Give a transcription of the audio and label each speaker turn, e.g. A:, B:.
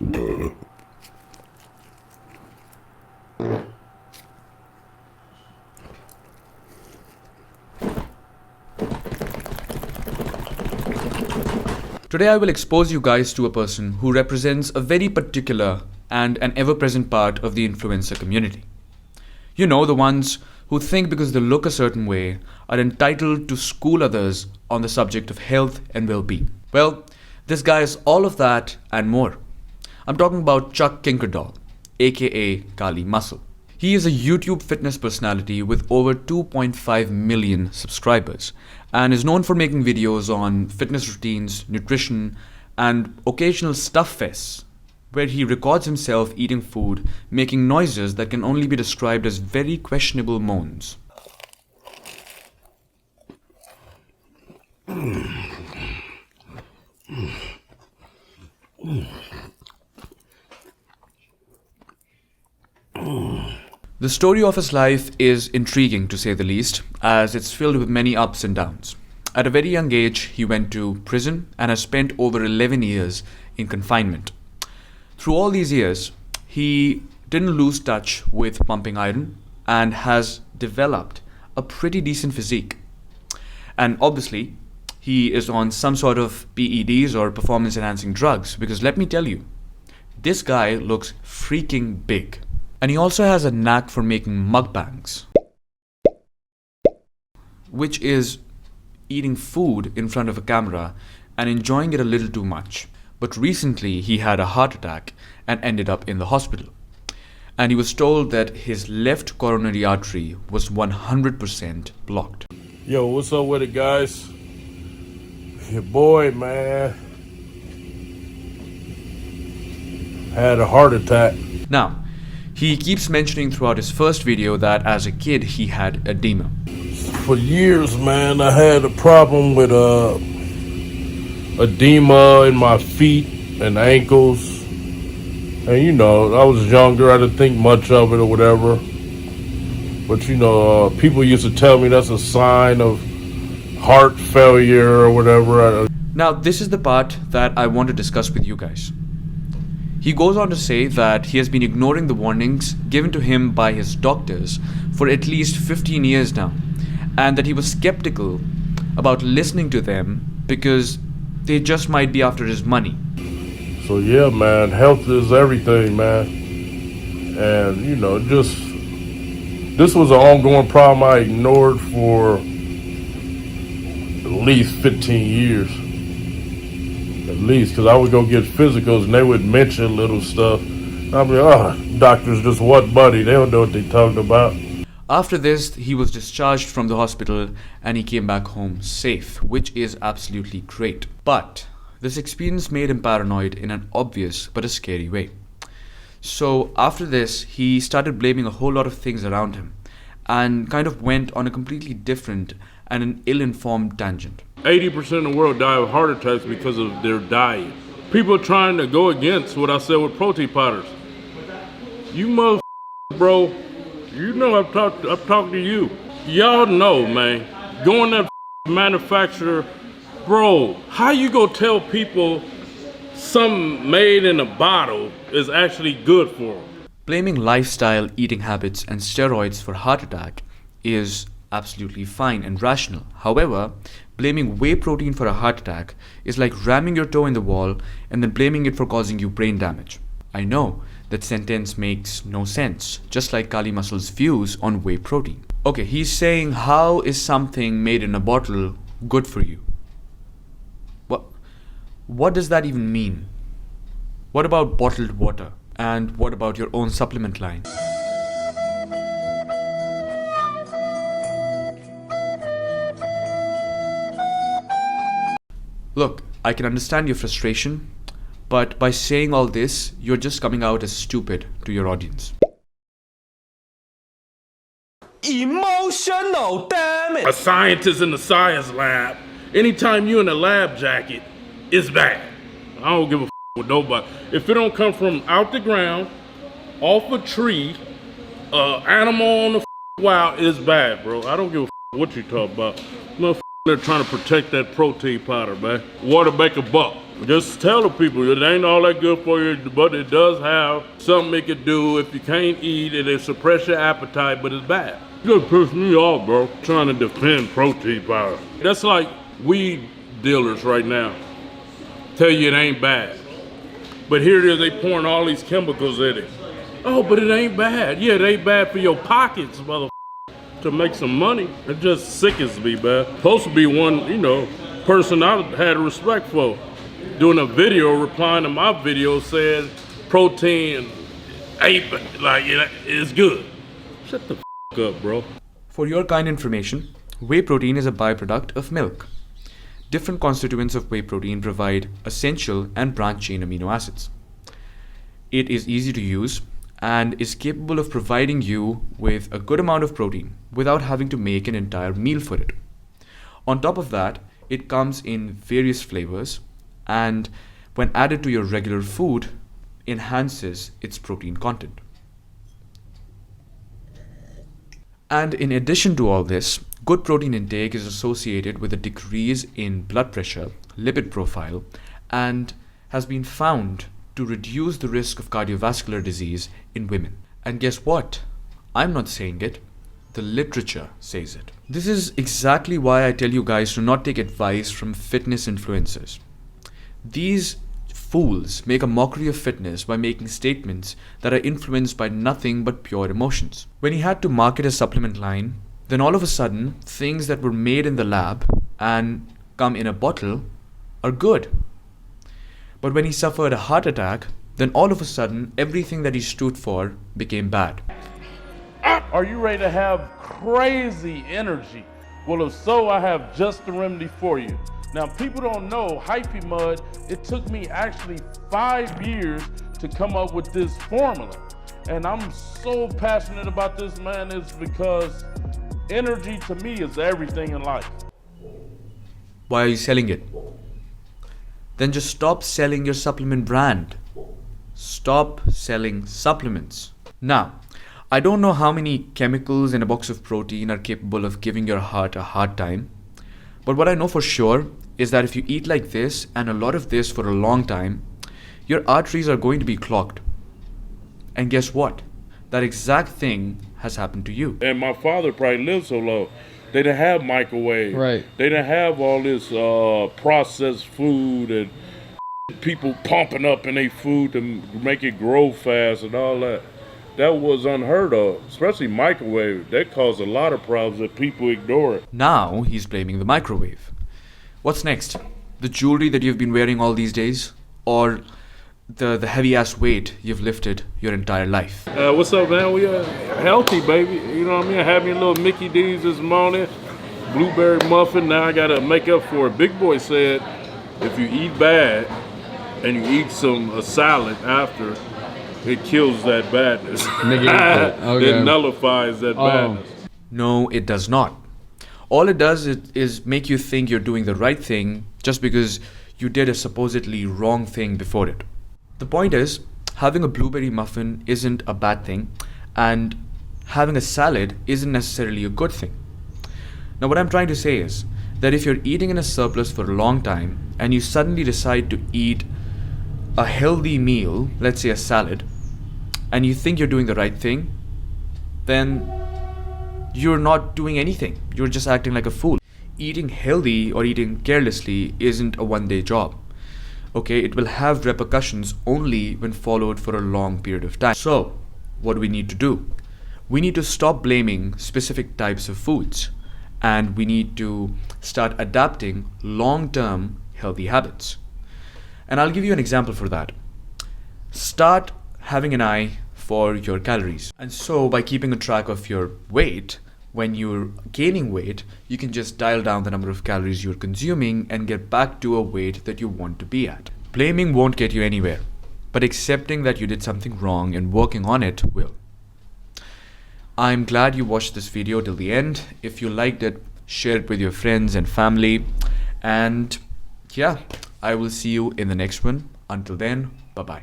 A: Today I will expose you guys to a person who represents a very particular and an ever-present part of the influencer community. You know, the ones who think because they look a certain way are entitled to school others on the subject of health and well-being. Well, this guy is all of that and more. I'm talking about Chuck Kinkerdoll, aka Kali Muscle. He is a YouTube fitness personality with over 2.5 million subscribers and is known for making videos on fitness routines, nutrition, and occasional stuff fests where he records himself eating food, making noises that can only be described as very questionable moans. The story of his life is intriguing to say the least, as it's filled with many ups and downs. At a very young age, he went to prison and has spent over 11 years in confinement. Through all these years, he didn't lose touch with pumping iron and has developed a pretty decent physique. And obviously, he is on some sort of PEDs or performance enhancing drugs, because let me tell you, this guy looks freaking big. And he also has a knack for making mukbangs, which is eating food in front of a camera and enjoying it a little too much. But recently he had a heart attack and ended up in the hospital. And he was told that his left coronary artery was 100% blocked.
B: Yo, what's up with it, guys? Your boy, man, had a heart attack.
A: Now, he keeps mentioning throughout his first video that as a kid he had edema.
B: For years, man, I had a problem with edema in my feet and ankles. And you know, I was younger, I didn't think much of it or whatever. But you know, people used to tell me that's a sign of heart failure or whatever.
A: Now, this is the part that I want to discuss with you guys. He goes on to say that he has been ignoring the warnings given to him by his doctors for at least 15 years now, and that he was skeptical about listening to them because they just might be after his money.
B: So yeah, man, health is everything, man. And you know, this was an ongoing problem I ignored for at least 15 years. At least, because I would go get physicals and they would mention little stuff. I'd be, doctors just what, buddy? They don't know what they're talking about.
A: After this, he was discharged from the hospital and he came back home safe, which is absolutely great. But this experience made him paranoid in an obvious but a scary way. So after this, he started blaming a whole lot of things around him and kind of went on a completely different and an ill-informed tangent.
B: 80% of the world die of heart attacks because of their diet. People are trying to go against what I said with protein powders. You mother, bro, you know I've talked to you. Y'all know, man, going to that manufacturer, bro, how you gonna tell people something made in a bottle is actually good for them?
A: Blaming lifestyle, eating habits, and steroids for heart attack is absolutely fine and rational. However, blaming whey protein for a heart attack is like ramming your toe in the wall and then blaming it for causing you brain damage. I know that sentence makes no sense, just like Kali Muscle's views on whey protein. Okay, he's saying, how is something made in a bottle good for you? What does that even mean? What about bottled water? And what about your own supplement line? Look, I can understand your frustration, but by saying all this, you're just coming out as stupid to your audience.
C: Emotional, damn it!
B: A scientist in the science lab, anytime you in a lab jacket, it's bad. I don't give a with nobody. If it don't come from out the ground, off a tree, animal on the wild, it's bad, bro. I don't give a what you talk about. They're trying to protect that protein powder, man. Water make a buck. Just tell the people it ain't all that good for you, but it does have something it could do if you can't eat it. It suppress your appetite, but it's bad. You just piss me off, bro, trying to defend protein powder. That's like weed dealers right now. Tell you it ain't bad. But here it is, they pouring all these chemicals in it. Oh, but it ain't bad. Yeah, it ain't bad for your pockets, motherfucker. To make some money, it just sickens me, man. Supposed to be one, person I had respect for. Doing a video, replying to my video, saying protein ain't it's good. Shut the up, bro.
A: For your kind information, whey protein is a byproduct of milk. Different constituents of whey protein provide essential and branched-chain amino acids. It is easy to use and is capable of providing you with a good amount of protein without having to make an entire meal for it. On top of that, it comes in various flavors and when added to your regular food, enhances its protein content. And in addition to all this, good protein intake is associated with a decrease in blood pressure, lipid profile, and has been found to reduce the risk of cardiovascular disease in women. And guess what? I'm not saying it. The literature says it. This is exactly why I tell you guys to not take advice from fitness influencers. These fools make a mockery of fitness by making statements that are influenced by nothing but pure emotions. When he had to market a supplement line, then all of a sudden, things that were made in the lab and come in a bottle are good. But when he suffered a heart attack, then all of a sudden, everything that he stood for became bad.
B: Are you ready to have crazy energy? Well, if so, I have just the remedy for you. Now, people don't know, Hyphy Mud, it took me actually 5 years to come up with this formula. And I'm so passionate about this, man, it's because energy to me is everything in life.
A: Why are you selling it? Then just stop selling your supplement brand. Stop selling supplements. Now, I don't know how many chemicals in a box of protein are capable of giving your heart a hard time. But what I know for sure is that if you eat like this and a lot of this for a long time, your arteries are going to be clogged. And guess what? That exact thing has happened to you.
B: And my father probably lived so long. They didn't have microwave.
C: Right.
B: They didn't have all this processed food and people pumping up in their food to make it grow fast and all that. That was unheard of, especially microwave. That caused a lot of problems that people ignore it.
A: Now he's blaming the microwave. What's next? The jewelry that you've been wearing all these days? Or the heavy ass weight you've lifted your entire life?
B: What's up, man? We are healthy, baby. You know what I mean? I had me a little Mickey D's this morning, blueberry muffin. Now I gotta make up for it. Big Boy said, if you eat bad and you eat a salad after, it kills that badness.
C: Okay.
B: It nullifies that badness.
A: No, it does not. All it does is make you think you're doing the right thing just because you did a supposedly wrong thing before it. The point is, having a blueberry muffin isn't a bad thing, and having a salad isn't necessarily a good thing. Now, what I'm trying to say is that if you're eating in a surplus for a long time and you suddenly decide to eat a healthy meal, let's say a salad, and you think you're doing the right thing, then you're not doing anything. You're just acting like a fool. Eating healthy or eating carelessly isn't a one-day job. Okay, it will have repercussions only when followed for a long period of time. So, what do we need to do? We need to stop blaming specific types of foods, and we need to start adapting long-term healthy habits. And I'll give you an example for that. Start having an eye for your calories. And so by keeping a track of your weight, when you're gaining weight, you can just dial down the number of calories you're consuming and get back to a weight that you want to be at. Blaming won't get you anywhere, but accepting that you did something wrong and working on it will. I'm glad you watched this video till the end. If you liked it, share it with your friends and family. And yeah, I will see you in the next one. Until then, bye-bye.